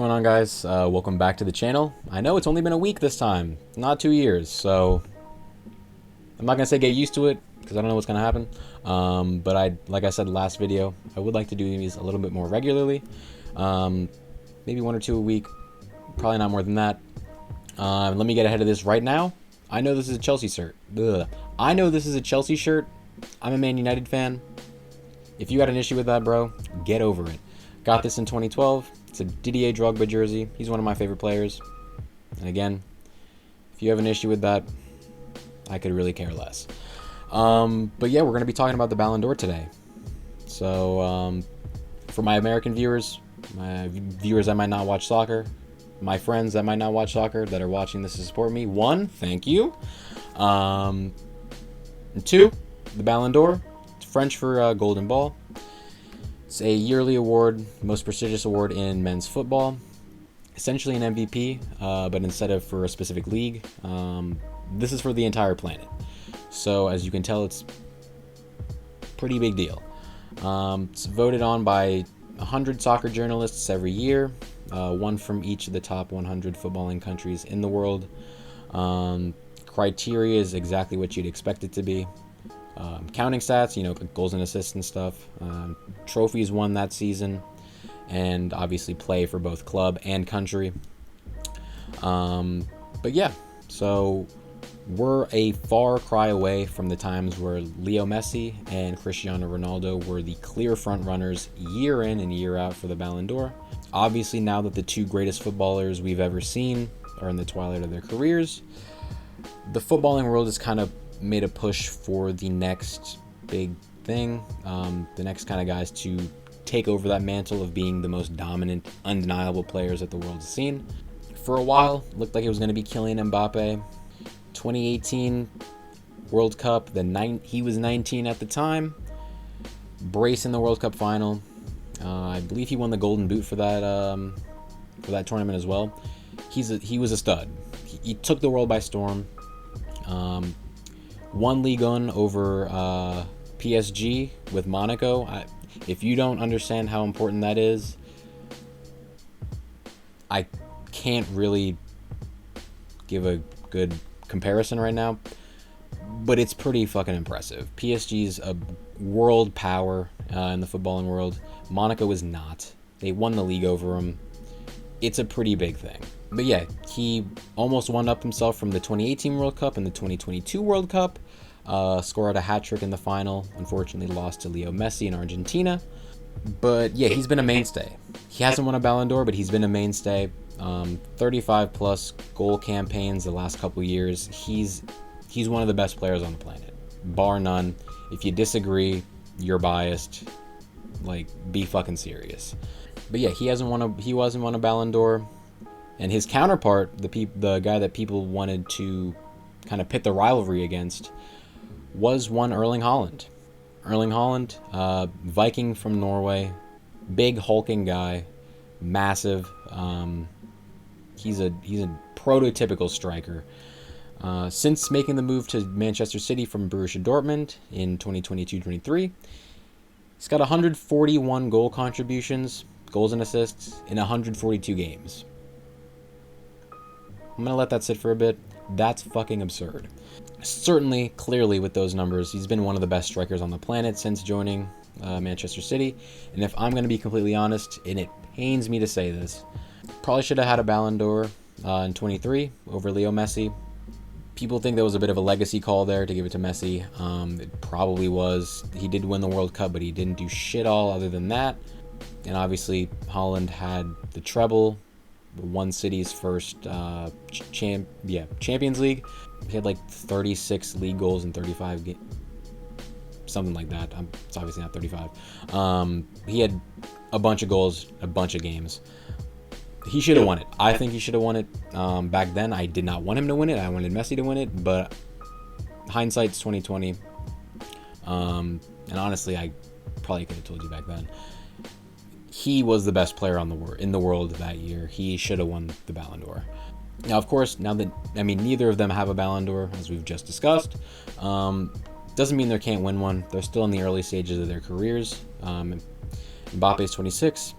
going on, guys? Welcome back to the channel. I know it's only been a week this time, not 2 years, so I'm not gonna say get used to it because I don't know what's gonna happen. But like I said last video, I would like to do these a little bit more regularly. Maybe 1 or 2 a week, probably not more than that. Let me get ahead of this right now. I know this is a Chelsea shirt. I know this is a Chelsea shirt. I'm a Man United fan. If you got an issue with that, bro, get over it. Got this in 2012. It's a Didier Drogba jersey. He's one of my favorite players. And again, if you have an issue with that, I could really care less. But yeah, we're going to be talking about the Ballon d'Or today. So for my American viewers, my viewers that might not watch soccer, my friends that might not watch soccer that are watching this to support me, 1, thank you. And 2, the Ballon d'Or. It's French for Golden Ball. It's a yearly award, most prestigious award in men's football. Essentially an MVP, but instead of for a specific league, this is for the entire planet. So as you can tell, it's a pretty big deal. It's voted on by 100 soccer journalists every year, 1 from each of the top 100 footballing countries in the world. Criteria is exactly what you'd expect it to be. Counting stats, you know, goals and assists and stuff, trophies won that season, and obviously play for both club and country. But yeah, so we're a far cry away from the times where Leo Messi and Cristiano Ronaldo were the clear front runners year in and year out for the Ballon d'Or. Obviously, now that the 2 greatest footballers we've ever seen are in the twilight of their careers, the footballing world has kind of made a push for the next big thing, the next kind of guys to take over that mantle of being the most dominant, undeniable players that the world has seen. For a while, it looked like it was going to be Kylian Mbappe. 2018 World Cup, he was 19 at the time, brace in the World Cup final. I believe he won the Golden Boot for that tournament as well. He was a stud. He took the world by storm. Won Ligue 1 over PSG with Monaco. If you don't understand how important that is, I can't really give a good comparison right now, but it's pretty fucking impressive. PSG's a world power in the footballing world. Monaco is not. They won the league over them. It's a pretty big thing. But yeah, he almost won up himself from the 2018 World Cup and the 2022 World Cup. Scored a hat-trick in the final. Unfortunately lost to Leo Messi in Argentina. But yeah, he's been a mainstay. He hasn't won a Ballon d'Or, but he's been a mainstay. 35 plus goal campaigns the last couple years. He's one of the best players on the planet, bar none. If you disagree, you're biased. Like, be fucking serious. But yeah, he hasn't won a Ballon d'Or. And his counterpart, the guy that people wanted to kind of pit the rivalry against, was one Erling Haaland. Erling Haaland, Viking from Norway, big hulking guy, massive. He's a prototypical striker. Since making the move to Manchester City from Borussia Dortmund in 2022-23, he's got 141 goal contributions, goals and assists in 142 games. I'm going to let that sit for a bit. That's fucking absurd. Certainly, clearly with those numbers, he's been one of the best strikers on the planet since joining Manchester City. And if I'm going to be completely honest, and it pains me to say this, probably should have had a Ballon d'Or in 23 over Leo Messi. People think there was a bit of a legacy call there to give it to Messi. It probably was. He did win the World Cup, but he didn't do shit all other than that. And obviously, Haaland had the treble, won City's first Champions League. He had like 36 league goals in 35 games, something like that. It's obviously not 35. He had a bunch of goals, a bunch of games. He should have won it. I think he should have won it. Back then, I did not want him to win it. I wanted Messi to win it, but hindsight's 2020. And honestly, I probably could have told you back then. He was the best player in the world that year. He should have won the Ballon d'Or. Now, of course, neither of them have a Ballon d'Or, as we've just discussed. Doesn't mean they can't win one. They're still in the early stages of their careers. Mbappe's 26,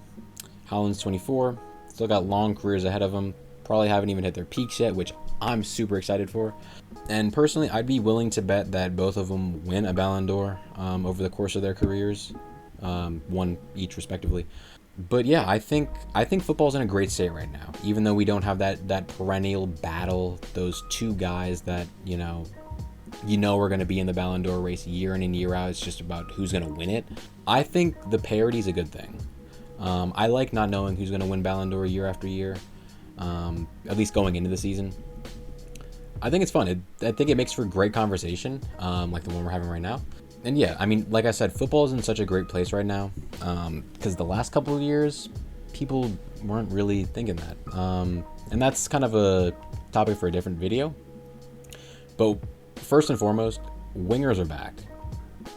Haaland's 24. Still got long careers ahead of them. Probably haven't even hit their peaks yet, which I'm super excited for. And personally, I'd be willing to bet that both of them win a Ballon d'Or over the course of their careers, one each respectively. But yeah, I think football's in a great state right now. Even though we don't have that perennial battle, those two guys that we're going to be in the Ballon d'Or race year in and year out. It's just about who's going to win it. I think the parity is a good thing. I like not knowing who's going to win Ballon d'Or year after year, at least going into the season. I think it's fun. I think it makes for great conversation, like the one we're having right now. And yeah, I mean, like I said, football is in such a great place right now, because the last couple of years, people weren't really thinking that. And that's kind of a topic for a different video. But first and foremost, wingers are back,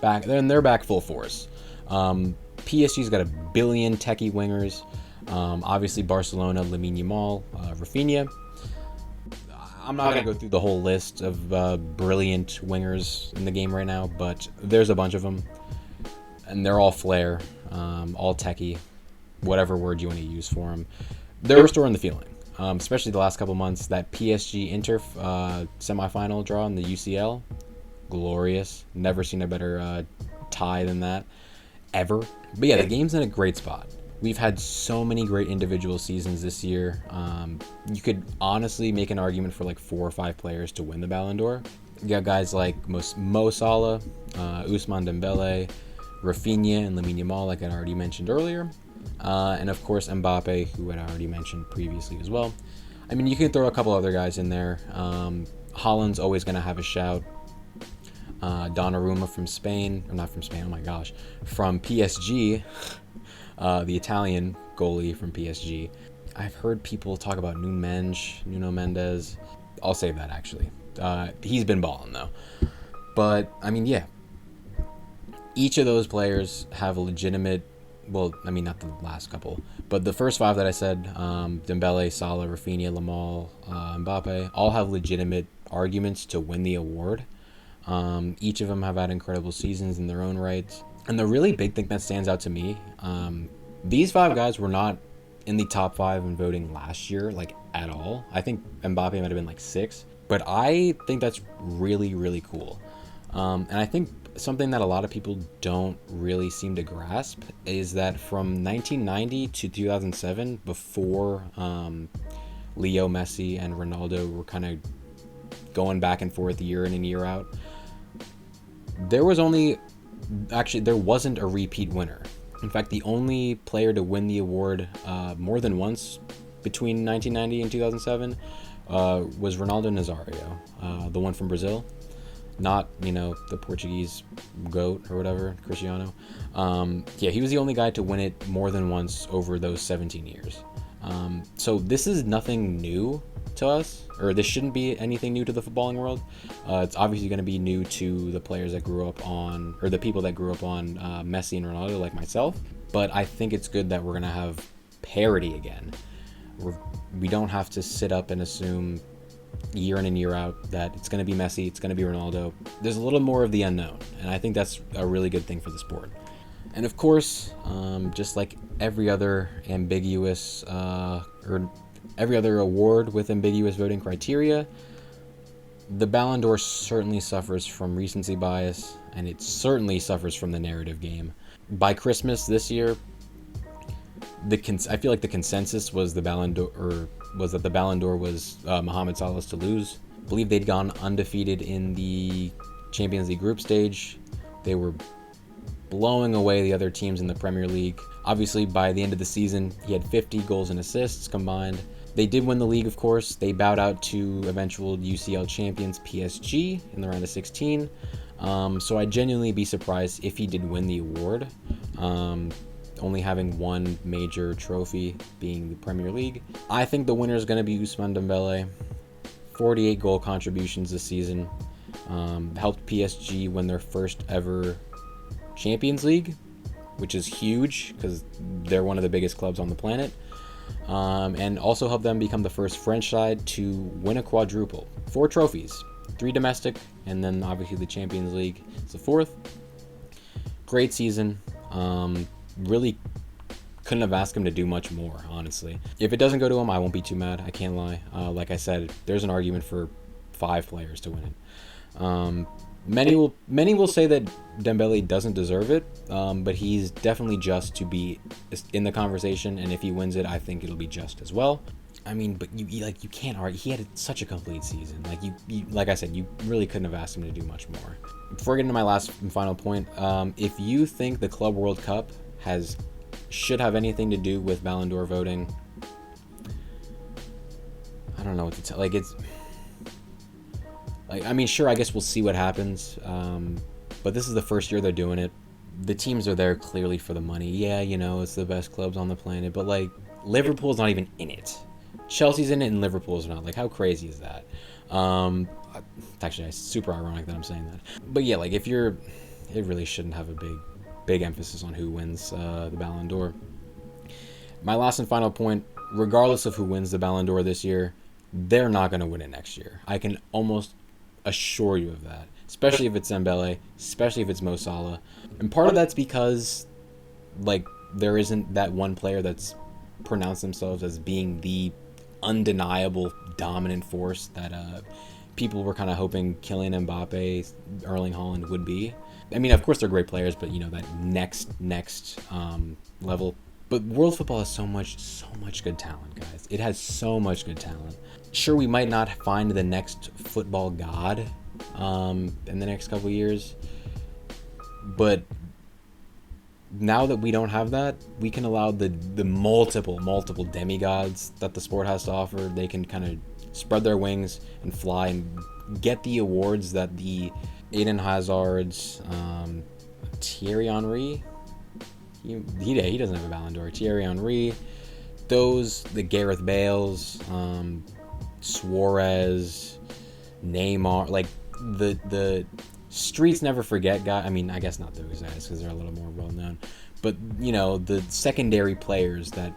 and they're back full force. PSG's got a billion techie wingers. Obviously, Barcelona, Lamine Yamal, Rafinha. I'm not going to go through the whole list of brilliant wingers in the game right now, but there's a bunch of them, and they're all flair, all techie, whatever word you want to use for them. They're restoring the feeling, especially the last couple months. That PSG Inter semifinal draw in the UCL, glorious. Never seen a better tie than that, ever. But yeah, the game's in a great spot. We've had so many great individual seasons this year. You could honestly make an argument for like 4 or 5 players to win the Ballon d'Or. You got guys like Mo Salah, Ousmane Dembele, Rafinha, and Lamine Yamal, like I already mentioned earlier. And of course Mbappe, who I already mentioned previously as well. I mean, you can throw a couple other guys in there. Haaland's always going to have a shout. Donnarumma from Spain, or not from Spain, oh my gosh, from PSG. The Italian goalie from PSG. I've heard people talk about Nuno Mendes. I'll save that, actually. He's been balling, though. But, I mean, yeah. Each of those players have a legitimate... Well, I mean, not the last couple. But the first 5 that I said, Dembele, Salah, Rafinha, Yamal, Mbappe, all have legitimate arguments to win the award. Each of them have had incredible seasons in their own rights. And the really big thing that stands out to me, these 5 guys were not in the top 5 in voting last year, like, at all. I think Mbappe might have been like 6. But I think that's really, really cool. And I think something that a lot of people don't really seem to grasp is that from 1990 to 2007, before Leo, Messi, and Ronaldo were kind of going back and forth year in and year out, there wasn't a repeat winner. In fact, the only player to win the award more than once between 1990 and 2007 was Ronaldo Nazário, the one from Brazil. Not, the Portuguese GOAT or whatever, Cristiano. Yeah, he was the only guy to win it more than once over those 17 years. So this is nothing new to us, or this shouldn't be anything new to the footballing world. It's obviously going to be new to the players that grew up on, or the people that grew up on Messi and Ronaldo, like myself. But I think it's good that we're going to have parity again. We don't have to sit up and assume year in and year out that it's going to be Messi, it's going to be Ronaldo. There's a little more of the unknown, and I think that's a really good thing for the sport. And of course, just like every other ambiguous or every other award with ambiguous voting criteria, the Ballon d'Or certainly suffers from recency bias, and it certainly suffers from the narrative game. By Christmas this year, I feel like the consensus was that the Ballon d'Or was Mohamed Salah's to lose. I believe they'd gone undefeated in the Champions League group stage. They were blowing away the other teams in the Premier League. Obviously, by the end of the season, he had 50 goals and assists combined. They did win the league, of course. They bowed out to eventual UCL champions PSG in the round of 16. So I'd genuinely be surprised if he did win the award. Only having one major trophy being the Premier League. I think the winner is going to be Ousmane Dembele. 48 goal contributions this season. Helped PSG win their first ever Champions League, which is huge because they're one of the biggest clubs on the planet. And also helped them become the first French side to win a quadruple. 4 trophies, 3 domestic, and then obviously the Champions League is the 4th. Great season. Really couldn't have asked him to do much more, honestly. If it doesn't go to him, I won't be too mad. I can't lie. Like I said, there's an argument for 5 players to win it. Many will say that Dembele doesn't deserve it, but he's definitely just to be in the conversation, and if he wins it, I think it'll be just as well. I mean, but you can't argue. He had such a complete season. Like I said, you really couldn't have asked him to do much more. Before I get into my last and final point, if you think the Club World Cup should have anything to do with Ballon d'Or voting, I don't know what to tell. I mean, sure, I guess we'll see what happens. But this is the first year they're doing it. The teams are there clearly for the money. Yeah, it's the best clubs on the planet, but Liverpool's not even in it. Chelsea's in it and Liverpool's not. How crazy is that? Actually, it's super ironic that I'm saying that. But yeah, it really shouldn't have a big emphasis on who wins the Ballon d'Or. My last and final point, regardless of who wins the Ballon d'Or this year, they're not going to win it next year. I can almost assure you of that, especially if it's Dembele, especially if it's Mo Salah. And part of that's because there isn't that one player that's pronounced themselves as being the undeniable dominant force that people were kind of hoping Kylian Mbappe, Erling Haaland would be. I mean, of course they're great players, but that next level. But world football has so much good talent, guys. It has so much good talent. Sure, we might not find the next football god in the next couple years, but now that we don't have that, we can allow the multiple demigods that the sport has to offer. They can kind of spread their wings and fly and get the awards that the Eden Hazards, Thierry Henry, he doesn't have a Ballon d'Or. Thierry Henry, the Gareth Bales, Suarez, Neymar, the streets never forget guy. I mean, I guess not those guys because they're a little more well known, but the secondary players that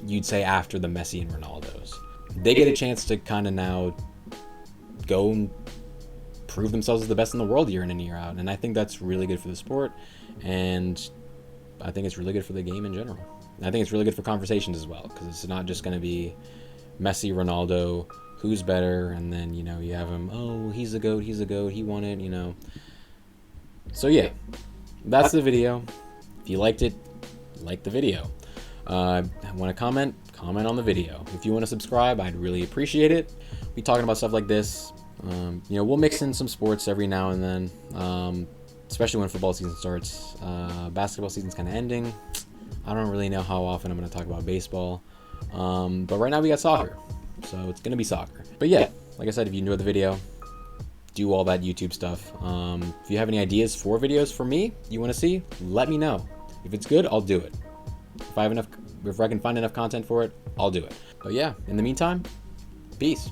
you'd say after the Messi and Ronaldos, they get a chance to kind of now go and prove themselves as the best in the world year in and year out, and I think that's really good for the sport, and I think it's really good for the game in general. And I think it's really good for conversations as well, because it's not just going to be Messi, Ronaldo, who's better, and then you have him, oh, he's a goat, he won it, So yeah, that's the video. If you liked it, like the video. Want to comment on the video. If you want to subscribe, I'd really appreciate it. We'll be talking about stuff like this. We'll mix in some sports every now and then, especially when football season starts. Basketball season's kind of ending. I don't really know how often I'm going to talk about baseball, but right now we got soccer, so it's going to be soccer. But yeah, like I said, if you enjoyed the video, do all that YouTube stuff. If you have any ideas for videos for me you want to see, let me know. If it's good, I'll do it. If I can find enough content for it, I'll do it. But yeah, in the meantime, peace.